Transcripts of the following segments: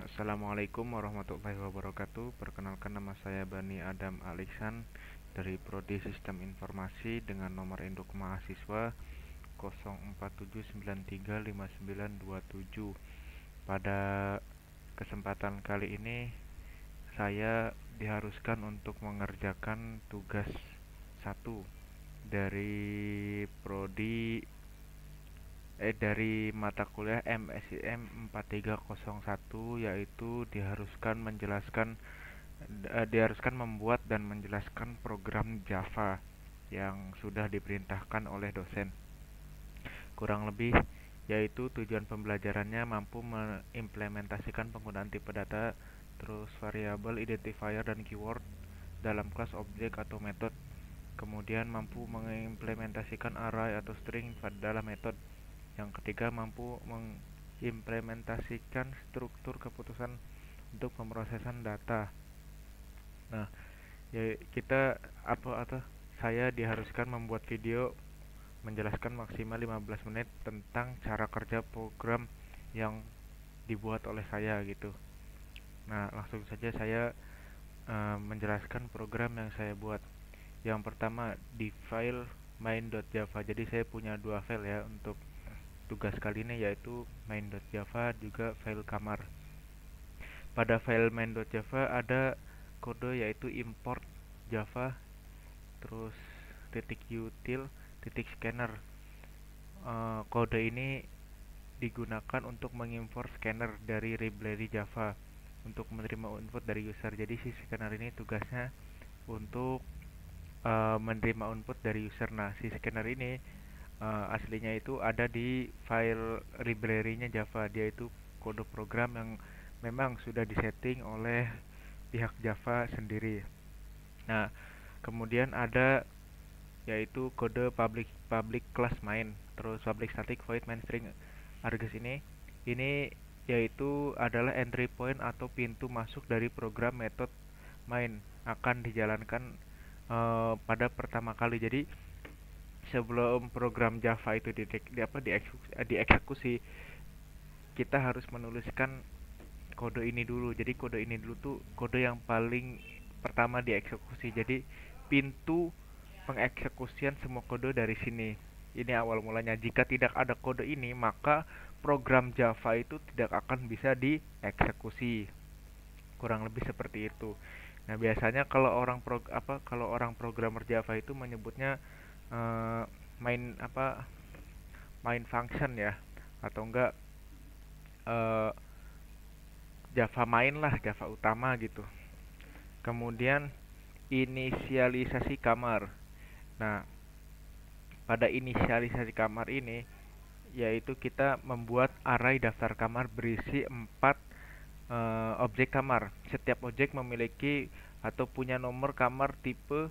Assalamualaikum warahmatullahi wabarakatuh. Perkenalkan, nama saya Bani Adam Aliksan dari Prodi Sistem Informasi dengan nomor induk mahasiswa 0479359927. Pada kesempatan kali ini saya diharuskan untuk mengerjakan tugas satu dari prodi dari mata kuliah MSIM 4301, yaitu diharuskan membuat dan menjelaskan program Java yang sudah diperintahkan oleh dosen. Kurang lebih yaitu tujuan pembelajarannya mampu mengimplementasikan penggunaan tipe data, terus variabel, identifier, dan keyword dalam kelas objek atau metode. Kemudian mampu mengimplementasikan array atau string pada dalam metode. Yang ketiga, mampu mengimplementasikan struktur keputusan untuk pemrosesan data. Nah, ya kita apa atau saya diharuskan membuat video menjelaskan maksimal 15 menit tentang cara kerja program yang dibuat oleh saya gitu. Nah, langsung saja saya menjelaskan program yang saya buat. Yang pertama, di file main.java. Jadi saya punya dua file ya untuk tugas kali ini, yaitu main.java juga file kamar. Pada file main.java ada kode yaitu import java, terus .util .scanner. Kode ini digunakan untuk mengimport scanner dari library Java untuk menerima input dari user. Jadi si scanner ini tugasnya untuk menerima input dari user. Nah, si scanner ini aslinya itu ada di file library-nya Java. Dia itu kode program yang memang sudah disetting oleh pihak Java sendiri. Nah, kemudian ada yaitu kode public class main, terus public static void main string args. Ini yaitu adalah entry point atau pintu masuk dari program method main, akan dijalankan pada pertama kali. Jadi sebelum program Java itu dieksekusi, kita harus menuliskan kode ini dulu. Jadi kode ini dulu tuh kode yang paling pertama dieksekusi. Jadi pintu pengeksekusian semua kode dari sini. Ini awal mulanya. Jika tidak ada kode ini, maka program Java itu tidak akan bisa dieksekusi. Kurang lebih seperti itu. Nah, biasanya kalau orang programmer Java itu menyebutnya uh, main main function ya, atau enggak uh, Java main lah, Java utama gitu. Kemudian inisialisasi kamar. Nah, pada inisialisasi kamar ini yaitu kita membuat array daftar kamar berisi 4 objek kamar. Setiap objek memiliki atau punya nomor kamar, terus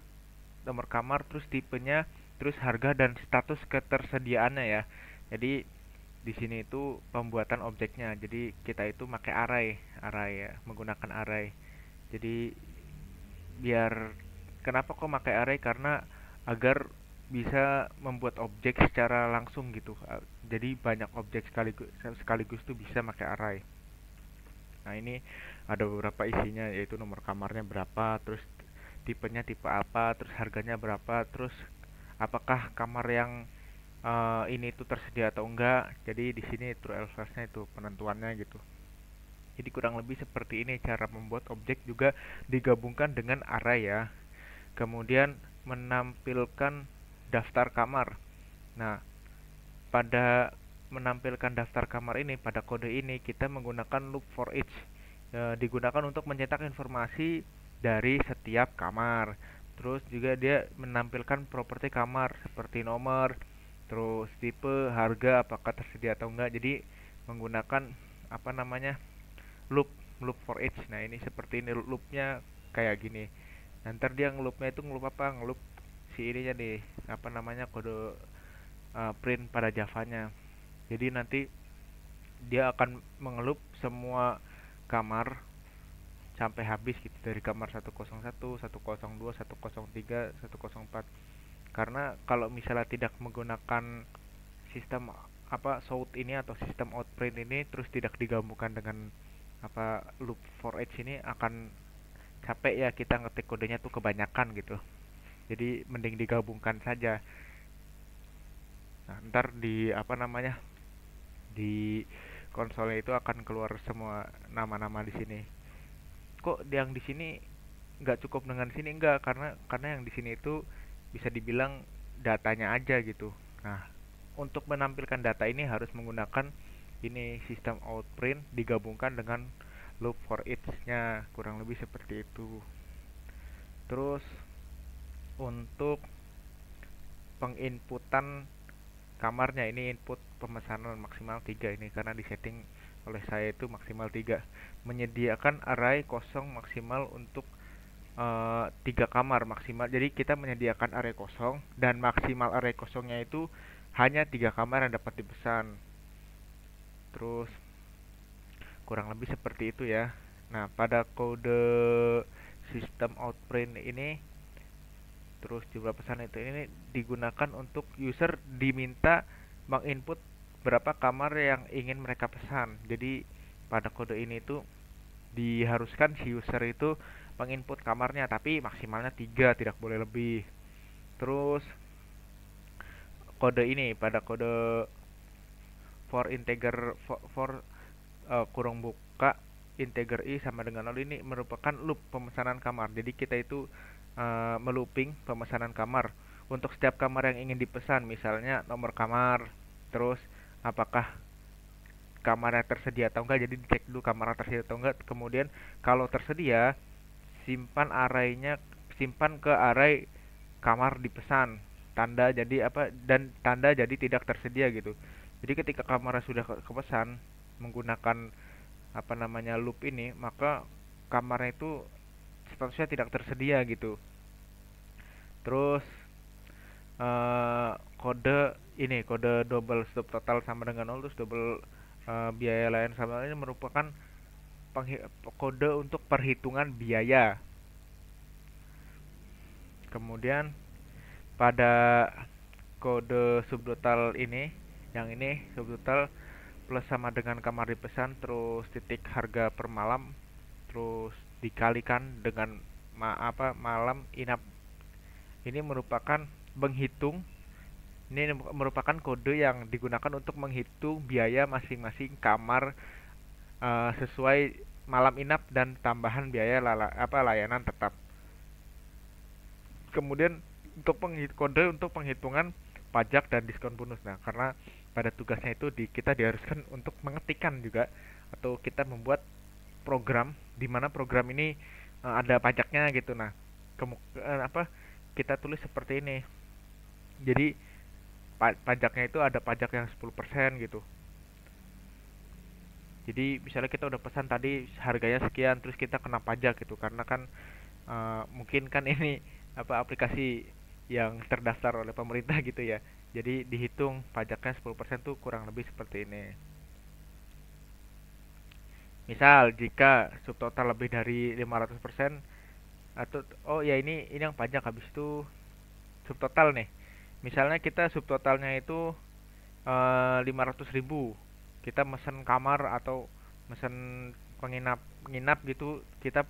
tipenya, terus harga dan status ketersediaannya ya. Jadi di sini itu pembuatan objeknya. Jadi kita itu pakai array ya, menggunakan array. Jadi biar kenapa kok pakai array? Karena agar bisa membuat objek secara langsung gitu. Jadi banyak objek sekaligus tuh bisa pakai array. Nah, ini ada beberapa isinya, yaitu nomor kamarnya berapa, terus tipenya tipe apa, terus harganya berapa, terus apakah kamar yang ini itu tersedia atau enggak. Jadi di sini true else nya itu penentuannya gitu. Jadi kurang lebih seperti ini cara membuat objek juga digabungkan dengan array ya. Kemudian menampilkan daftar kamar. Nah, pada menampilkan daftar kamar ini, pada kode ini kita menggunakan loop for each. Digunakan untuk mencetak informasi dari setiap kamar. Terus juga dia menampilkan properti kamar seperti nomor, terus tipe, harga, apakah tersedia atau enggak. Jadi menggunakan loop loop for each. Nah, ini seperti ini loopnya kayak gini. Nanti dia ngeloopnya itu ngeloop apa? Ngeloop si ininya nih, kode print pada Javanya. Jadi nanti dia akan mengeloop semua kamar sampai habis gitu, dari kamar 101, 102, 103, 104. Karena kalau misalnya tidak menggunakan sistem shout ini atau sistem outprint ini, terus tidak digabungkan dengan loop for each ini akan capek ya, kita ngetik kodenya tuh kebanyakan gitu. Jadi mending digabungkan saja. Nah, ntar di di konsolnya itu akan keluar semua nama-nama di sini. Kok yang di sini nggak cukup dengan sini? Enggak, karena yang di sini itu bisa dibilang datanya aja gitu. Nah, untuk menampilkan data ini harus menggunakan ini sistem outprint digabungkan dengan loop for each-nya, kurang lebih seperti itu. Terus untuk penginputan kamarnya, ini input pemesanan maksimal 3 ini karena disetting oleh saya itu maksimal 3. Menyediakan array kosong maksimal untuk 3 kamar maksimal. Jadi kita menyediakan array kosong dan maksimal array kosongnya itu hanya 3 kamar yang dapat dipesan. Terus kurang lebih seperti itu ya. Nah, pada kode sistem outprint ini terus jumlah pesan itu ini digunakan untuk user diminta menginput berapa kamar yang ingin mereka pesan. Jadi pada kode ini itu diharuskan si user itu menginput kamarnya, tapi maksimalnya 3, tidak boleh lebih. Terus kode ini pada kode for integer kurung buka integer i sama dengan 0 ini merupakan loop pemesanan kamar. Jadi kita itu melooping pemesanan kamar untuk setiap kamar yang ingin dipesan, misalnya nomor kamar, terus apakah kamarnya tersedia atau enggak. Jadi dicek dulu kamarnya tersedia atau enggak, kemudian kalau tersedia simpan ke array kamar dipesan, tanda jadi dan tanda jadi tidak tersedia gitu. Jadi ketika kamarnya sudah kepesan menggunakan loop ini, maka kamarnya itu statusnya tidak tersedia gitu. Terus kode double stop total sama dengan 0, terus double biaya lain sama ini merupakan kode untuk perhitungan biaya. Kemudian pada kode subtotal ini, yang ini subtotal plus sama dengan kamar dipesan terus titik harga per malam terus dikalikan dengan malam inap. Ini merupakan kode yang digunakan untuk menghitung biaya masing-masing kamar sesuai malam inap dan tambahan biaya layanan tetap. Kemudian untuk kode untuk penghitungan pajak dan diskon bonus. Nah, karena pada tugasnya itu kita diharuskan untuk mengetikkan juga atau kita membuat program di mana program ini ada pajaknya gitu. Nah, kita tulis seperti ini. Jadi pajaknya itu ada pajak yang 10% gitu. Jadi misalnya kita udah pesan tadi harganya sekian, terus kita kena pajak gitu karena kan mungkin kan ini aplikasi yang terdaftar oleh pemerintah gitu ya. Jadi dihitung pajaknya 10% tuh kurang lebih seperti ini. Misal jika subtotal lebih dari 500% atau ini yang pajak, habis itu subtotal nih. Misalnya kita subtotalnya itu 500.000. Kita mesen kamar atau mesen nginap gitu, kita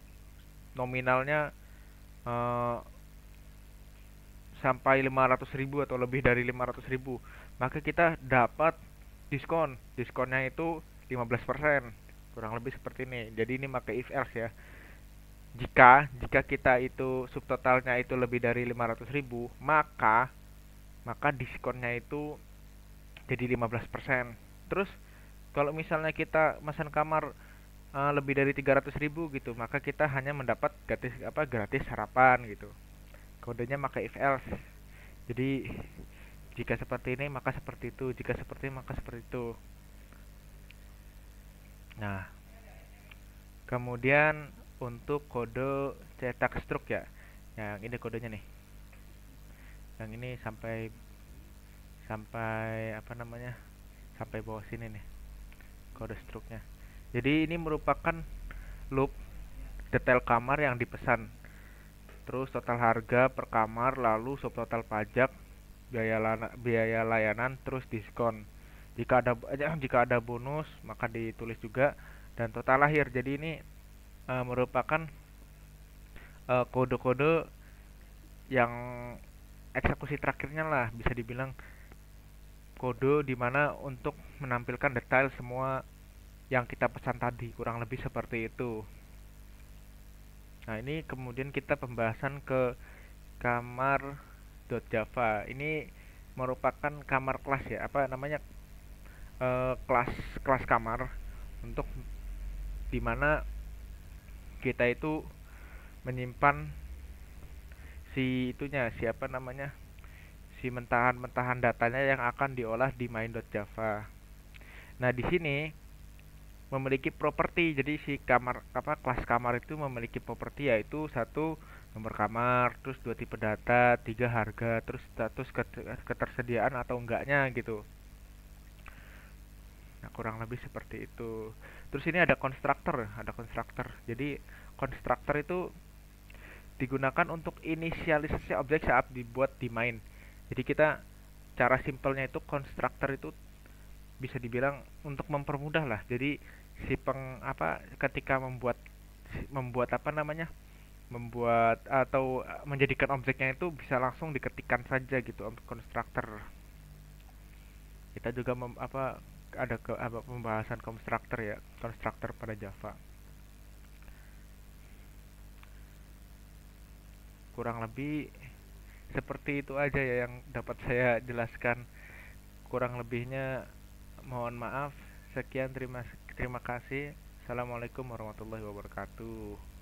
nominalnya sampai 500.000 atau lebih dari 500.000, maka kita dapat diskonnya itu 15%, kurang lebih seperti ini. Jadi ini pakai if else ya. Jika kita itu subtotalnya itu lebih dari 500.000, maka diskonnya itu jadi 15%. Terus kalau misalnya kita pesan kamar lebih dari 300.000 gitu, maka kita hanya mendapat gratis sarapan gitu. Kodenya pakai if else. Jadi jika seperti ini maka seperti itu, jika seperti ini maka seperti itu. Nah, kemudian untuk kode cetak struk ya, yang ini kodenya nih, yang ini sampai sampai bawah sini nih kode struknya. Jadi ini merupakan loop detail kamar yang dipesan, terus total harga per kamar, lalu subtotal pajak, biaya layanan, terus diskon. Jika ada bonus maka ditulis juga dan total lahir. Jadi ini merupakan kode-kode yang eksekusi terakhirnya lah, bisa dibilang kode dimana untuk menampilkan detail semua yang kita pesan tadi, kurang lebih seperti itu. Nah, ini kemudian kita pembahasan ke kamar.java. Ini merupakan kamar kelas ya, apa namanya, kelas kelas kamar untuk dimana kita itu menyimpan si itunya, siapa namanya, si mentahan-mentahan datanya yang akan diolah di main.java. Nah, di sini memiliki properti. Jadi si kamar apa kelas kamar itu memiliki properti, yaitu satu nomor kamar, terus dua tipe data, tiga harga, terus status ketersediaan atau enggaknya gitu. Nah, kurang lebih seperti itu. Terus ini ada konstruktor, ada konstruktor. Jadi konstruktor itu digunakan untuk inisialisasi objek saat dibuat di main. Jadi kita, cara simpelnya itu konstruktor itu bisa dibilang untuk mempermudah lah. Jadi si apa, ketika membuat membuat apa namanya, membuat atau menjadikan objeknya itu bisa langsung diketikkan saja gitu untuk konstruktor. Kita juga apa, ada ke apa, pembahasan konstruktor ya, konstruktor pada Java. Kurang lebih seperti itu aja ya yang dapat saya jelaskan. Kurang lebihnya mohon maaf. Sekian, terima kasih. Assalamualaikum warahmatullahi wabarakatuh.